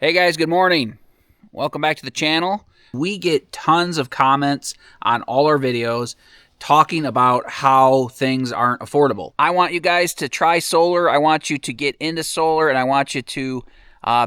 Hey guys, good morning. Welcome back to the channel. We get tons of comments on all our videos talking about how things aren't affordable. I want you guys to try solar. I want you to get into solar, and I want you to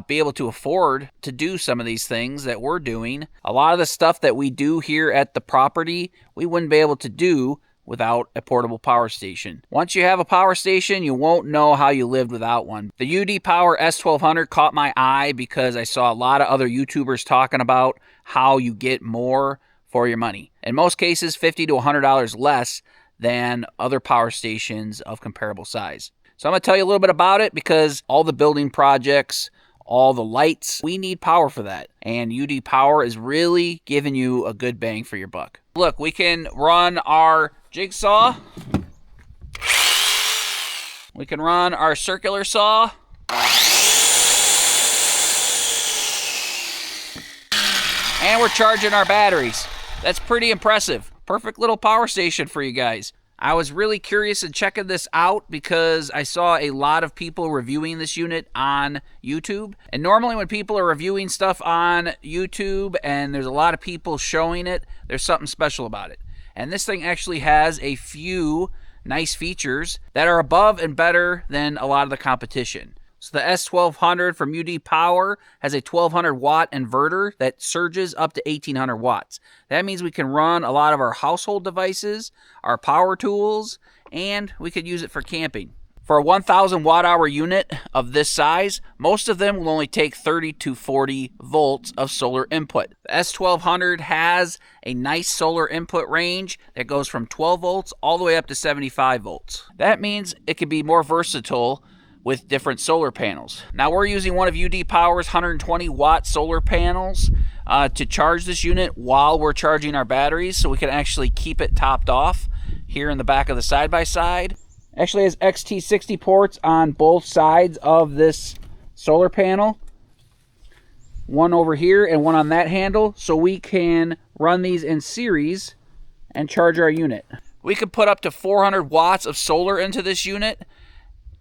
be able to afford to do some of these things that we're doing. A lot of the stuff that we do here at the property, we wouldn't be able to do without a portable power station. Once you have a power station, you won't know how you lived without one. The udpower S1200 caught my eye because I saw a lot of other YouTubers talking about how you get more for your money. In most cases, $50 to $100 less than other power stations of comparable size. So I'm going to tell you a little bit about it because all the building projects, all the lights, we need power for that. And udpower is really giving you a good bang for your buck. Look, we can run our jigsaw. We can run our circular saw. And we're charging our batteries. That's pretty impressive. Perfect little power station for you guys. I was really curious in checking this out because I saw a lot of people reviewing this unit on YouTube. And normally when people are reviewing stuff on YouTube and there's a lot of people showing it, there's something special about it. And this thing actually has a few nice features that are above and better than a lot of the competition. So the S1200 from udpower has a 1200 watt inverter that surges up to 1800 watts. That means we can run a lot of our household devices, our power tools, and we could use it for camping. For a 1000 watt hour unit of this size, most of them will only take 30 to 40 volts of solar input. The S1200 has a nice solar input range that goes from 12 volts all the way up to 75 volts. That means it can be more versatile with different solar panels. Now we're using one of udpower's 120 watt solar panels to charge this unit while we're charging our batteries, so we can actually keep it topped off here in the back of the side-by-side. Actually has XT60 ports on both sides of this solar panel. One over here and one on that handle, so we can run these in series and charge our unit. We could put up to 400 watts of solar into this unit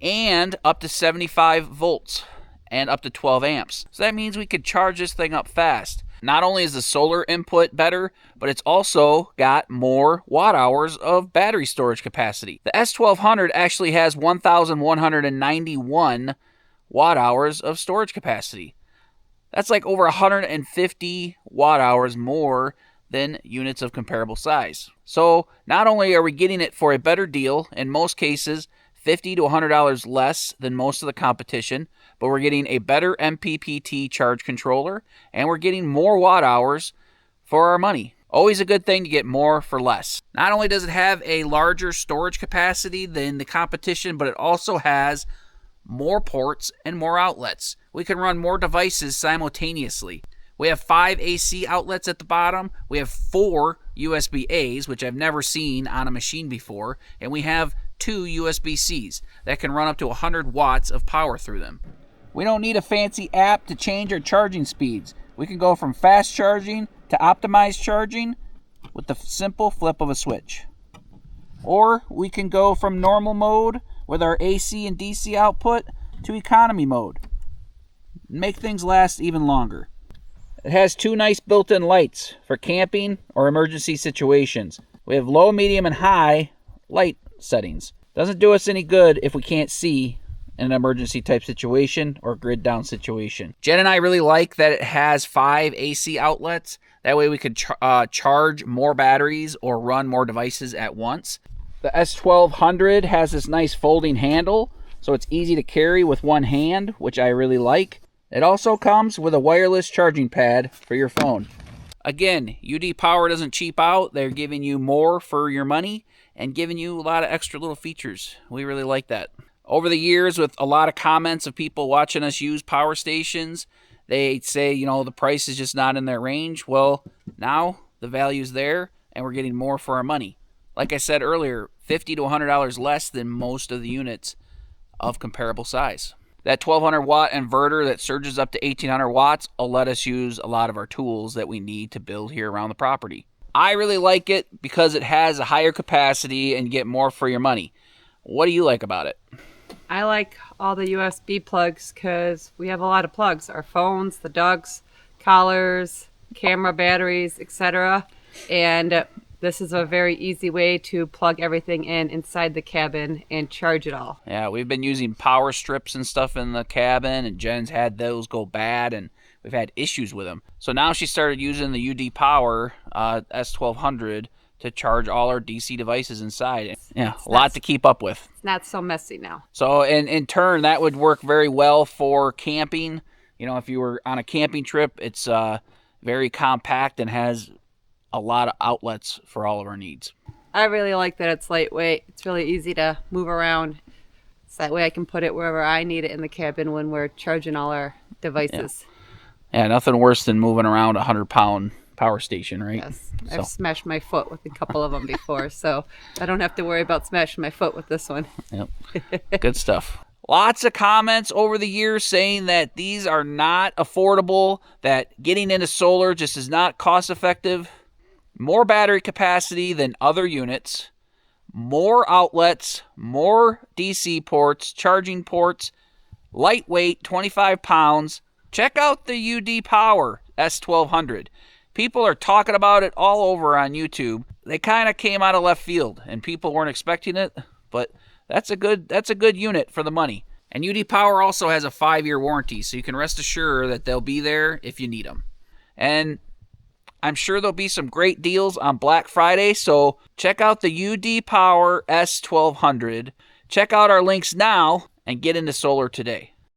and up to 75 volts and up to 12 amps. So that means we could charge this thing up fast. Not only is the solar input better, but it's also got more watt hours of battery storage capacity. The S1200 actually has 1,191 watt hours of storage capacity. That's like over 150 watt hours more than units of comparable size. So not only are we getting it for a better deal, in most cases $50 to $100 less than most of the competition, but we're getting a better MPPT charge controller, and we're getting more watt hours for our money. Always a good thing to get more for less. Not only does it have a larger storage capacity than the competition, but it also has more ports and more outlets. We can run more devices simultaneously. We have 5 AC outlets at the bottom. We have 4 USB-A's, which I've never seen on a machine before, and we have 2 USB-C's that can run up to 100 watts of power through them. We don't need a fancy app to change our charging speeds. We can go from fast charging to optimized charging with the simple flip of a switch. Or we can go from normal mode with our AC and DC output to economy mode. Make things last even longer. It has 2 nice built-in lights for camping or emergency situations. We have low, medium, and high light settings. Doesn't do us any good if we can't see in an emergency type situation or grid down situation. Jen and I really like that it has 5 AC outlets. That way we could charge more batteries or run more devices at once. The S1200 has this nice folding handle, so it's easy to carry with one hand, which I really like. It also comes with a wireless charging pad for your phone. Again, udpower doesn't cheap out. They're giving you more for your money and giving you a lot of extra little features. We really like that. Over the years, with a lot of comments of people watching us use power stations, they say, you know, the price is just not in their range. Well, now the value's there and we're getting more for our money. Like I said earlier, $50 to $100 less than most of the units of comparable size. That 1200 watt inverter that surges up to 1800 watts will let us use a lot of our tools that we need to build here around the property. I really like it because it has a higher capacity and you get more for your money. What do you like about it? I like all the USB plugs because we have a lot of plugs. Our phones, the dogs, collars, camera batteries, etc. And this is a very easy way to plug everything in inside the cabin and charge it all. Yeah, we've been using power strips and stuff in the cabin, and Jen's had those go bad, and we've had issues with them. So now she started using the udpower S1200 to charge all our DC devices inside. Yeah, a lot to keep up with. It's not so messy now. So in turn, that would work very well for camping. You know, if you were on a camping trip, it's very compact and has a lot of outlets for all of our needs. I really like that it's lightweight. It's really easy to move around. So that way I can put it wherever I need it in the cabin when we're charging all our devices. Yeah, nothing worse than moving around a 100-pound power station, right? Yes, I've smashed my foot with a couple of them before, so I don't have to worry about smashing my foot with this one. Yep. Good stuff. Lots of comments over the years saying that these are not affordable, that getting into solar just is not cost effective. More battery capacity than other units, more outlets, more DC ports, charging ports, lightweight, 25 pounds. Check out the udpower S1200. People are talking about it all over on YouTube. They kind of came out of left field, and people weren't expecting it, but that's a good unit for the money. And udpower also has a 5-year warranty, so you can rest assured that they'll be there if you need them. And I'm sure there'll be some great deals on Black Friday, so check out the udpower S1200. Check out our links now and get into solar today.